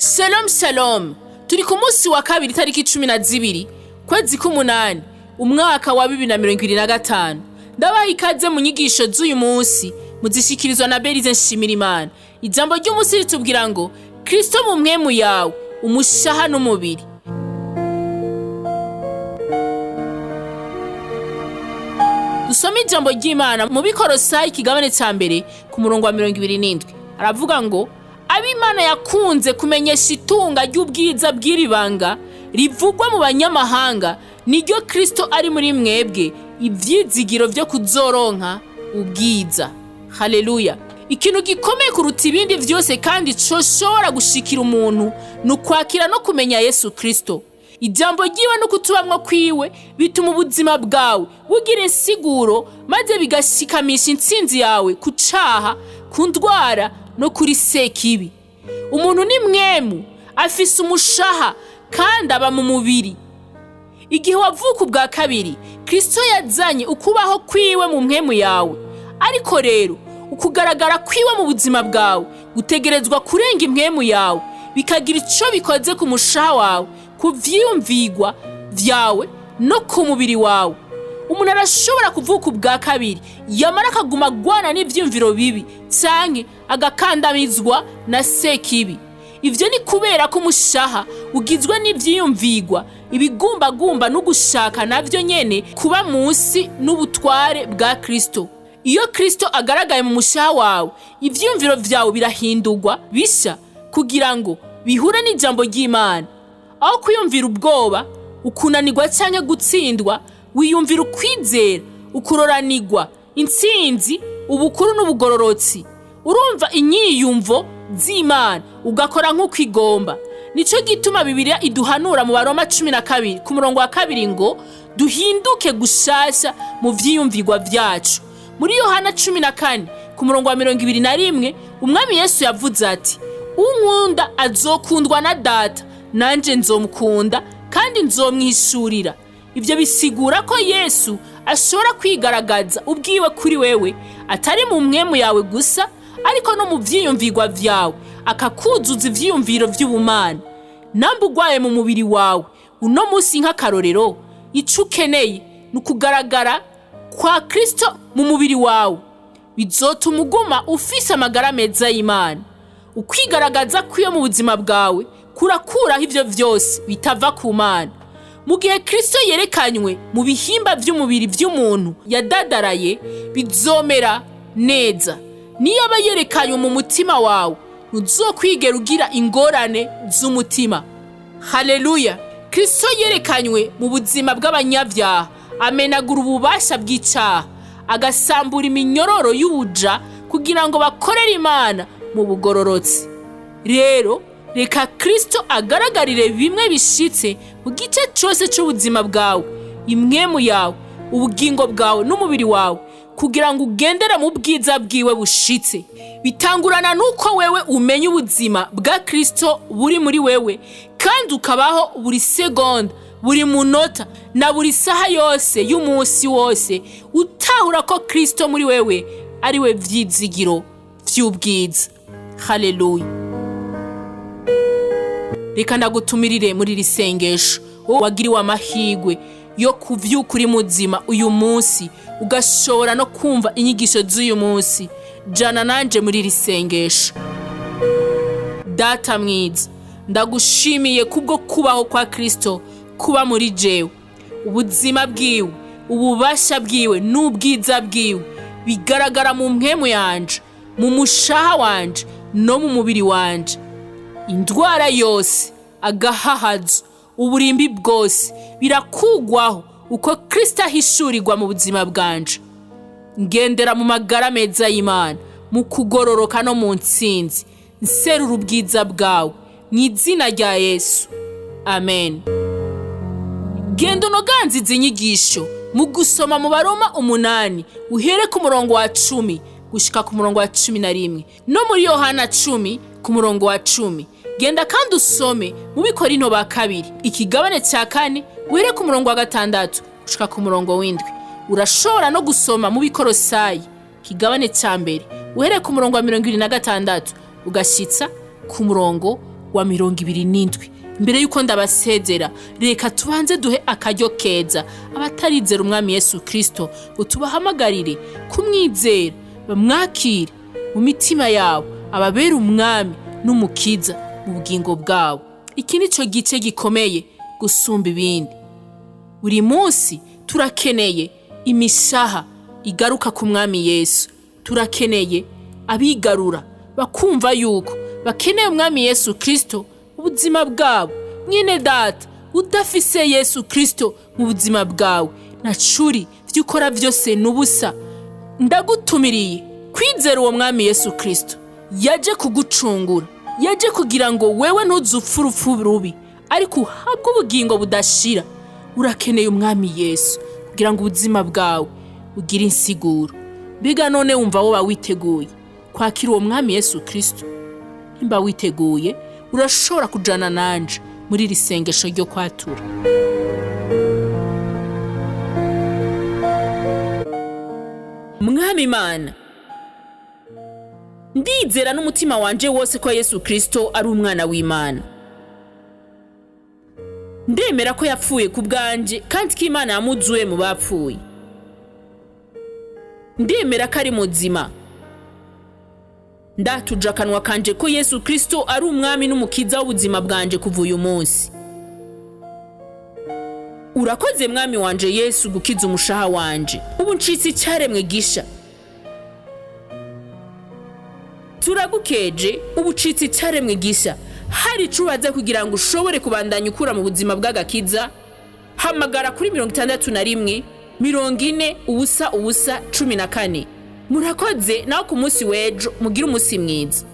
Shalom shalom, turi ku munsi wa kabiri itariki 12 kwezi k'umunani umwaka wa 2025. Ndabaha ikaze mu nyigisho z'uyu munsi muzishikirizwa na Berize Nshimirimana. Ijambo ry'umunsi ritubwira ngo Kristo mu mwemu yawe umushaha n'umubiri. Dusome ijambo ry'Imana mu Bikorosayi ikigabane ca mbere ku murongo wa 27. Aravuga ngo ab'Imana yakunze kumenyesha itunga ry'ubwiza bw'iribanga rivugwa mu banyamahanga niryo Kristo ari muri mwebwe, ivyizigiro vyo kuzoronka ubwiza. Haleluya. Ikintu gikomeye kuruta ibindi vyose kandi coshobora gushikira umuntu nukwakira no kumenya Yesu Kristo. Ijambo ryiwe no kutubamwa kwiwe bituma ubuzima bwawe bugira insiguro, maze bigashikamisha intsinzi yawe ku caha, ku ndwara no kuri sekibi. Umuntu ni mwemu, afise umushaha kandi aba mu mubiri. Igihe wavuka ubwa kabiri, Kristo yazanye ukubaho kwiwe mu mwemu yawe. Ariko rero ukugaragara kwiwe mu buzima bwawe gutegerezwa kurenga imwemu yawe, bikagira ico bikoze ku mushaha wawe, ku vyiyumvigwa vyawe no ku mubiri wawe. Umuntu arashobora kuvuka ubwa kabiri yamara akaguma agwana n'ivyumviro bibi canke agakandamizwa na sekibi. Ivyo ni kubera ko umushaha ugizwe n'ivyiyumvigwa, ibigumbagumba no gushaka navyo nyene kuba munsi n'ubutware bwa Kristo. Iyo Kristo agaragaye mu mushaha wawe, ivyumviro vyawe birahindurwa bisha kugira ngo bihure n'ijambo ry'Imana. Aho kwiyumvira ubwoba, ukunanirwa canke gutsindwa, wiyumvira ukwizera, ukuroranirwa, intsinzi, ubukuru n'ubugororotsi. Urumva inyiyumvo z'Imana ugakora nk'uko igomba. Nico gituma Bibiliya iduhanura mu Baroma 12 ku murongo wa 2 ngo duhinduke gushasha mu vyiyumvigwa vyacu. Muri Yohana 14 ku murongo wa 21 umwami Yesu yavuze ati, unkunda azokundwa na Data, nanje nzomukunda kandi nzomwishurira. Ivyo bisigura ko Yesu ashobora kwigaragaza ubwiwe kuri wewe, atari mu mwemu yawe gusa, ariko no mu vyiyumvigwa vyawe, akakuzuza ivyiyumviro vy'ubumana. Namba ugwaye mu mubiri wawe uno munsi nk'akarorero, ico ukeneye nukugaragara kwa Kristo mu mubiri wawe, bizotuma uguma ufise amagara meza y'Imana. Ukwigaragaza kwiyo mu buzima bwawe kurakuraho ivyo vyose bitava ku Mana. Mu gihe Kristo yerekanywe mu bihimba vy'umubiri vy'umuntu yadadaraye, bizomera neza. Niyo aba yerekanywe mu mutima wawe, ntuzokwigera ugira ingorane z'umutima. Haleluya. Kristo yerekanywe mu buzima bw'abanyavyaha, amenagura ububasha bw'icaha, agasambura iminyororo y'ubuja kugira ngo bakorere Imana mu bugororotsi. Rero reka Kristo agaragarire bimwe bishitse mu gice cose c'ubuzima bwawe, imwemu yawe, ubugingo bwawe n'umubiri wawe, kugira ngo ugendere mu bwiza bwiwe bushitse. Bitangurana nuko wewe umenya ubuzima bwa Kristo buri muri wewe, kandi ukabaho buri segonda, buri munota na buri saha yose y'umunsi wose, utahura ko Kristo muri wewe ari we vyizigiro vy'ubwiza. Haleluya. Reka ndagutumirire muri risengesho. Wowe wagiriwe amahigwe yo kuvyuka uri muzima uyu munsi, ugashobora no kumva inyigisho z'uyu munsi, jana nanje muri risengesho. Data mwiza, ndagushimiye kubwo kubaho kwa Kristo kuba muri jewe. Ubuzima bwiwe, ububasha bwiwe n'ubwiza bwiwe bigaragara mu mpemu yanje, mu mushaha wanje no mu mubiri wanje. Indwara yose, agahahazo, uburimbi bwose birakugwaho uko Kristo ahishurirwa mu buzima bwanje. Ngendera mu magara meza y'Imana, mu kugororoka no mu ntsinzi, nserura ubwiza bwawe mu izina rya Yesu. Amen. Genda unoganze izi nyigisho mu gusoma mu Baroma 8 uhere ku murongo wa 10 gushika ku murongo wa 11, no muri Yohana 10 ku murongo wa 10. Genda kandi usome mu Bikorinto ba kabiri ikigabane ca 4 uhere ku murongo wa 6 gushika ku murongo w'7. Urashobora no gusoma mu Bikorosayi ikigabane ca mbere uhere ku murongo wa 26 ugashitsa ku murongo wa 27. Mbere yuko ndabasezera, reka tubanze duhe akaryo keza abatarizera umwami Yesu Kristo ngo tubahamagarire kumwizera, bamwakire mu mitima yabo, ababere umwami n'umukiza mu bugingo bwabo. Iki nico gice gikomeye gusumba ibindi. Buri munsi turakeneye imishaha igaruka ku mwami Yesu. Turakeneye abigarura bakumva yuko bakeneye umwami Yesu Kristo mu buzima bwabo. Mwene data, udafise Yesu Kristo mu buzima bwawe, nacuri vyukora vyose nubusa. Ndagutumiriye kwizera uwo mwami Yesu Kristo. Yaje kugucungura, yaje kugira ngo wewe ntuzupfe urupfu rubi, ariko uhabwe ubugingo budashira. Urakeneye umwami Yesu kugira ngo ubuzima bwawe bugire insiguro. Mbega none wumva woba witeguye kwakira uwo mwami Yesu Kristo? Nimba witeguye, urashobora kujana nanje muri iri sengesho ryo kwatura. Mwami Imana, ndizera n'umutima wanje wose ko Yesu Kristo ari umwana w'Imana. Ndemera ko yapfuye ku bwanje kandi ko Imana yamuzuye mu bapfuye. Ndemera ko ari muzima. Ndatuja akanwa kanje ko Yesu Kristo ari umwami n'umukiza w'ubuzima bwanje kuva uyu munsi. Urakoze mwami wanje Yesu gukiza umushaha wanje. Ubu ncitse icyaremwe gisha. Turagukeje, ubu ncitse icyaremwe gisha. Hari cubaza kugira ngo ushobore kubandanya ukura mu buzima bw'agakiza. Hamagara kuri 61 40 ubusa 14. Murakoze naho ku munsi w'ejo, mugira umunsi mwiza.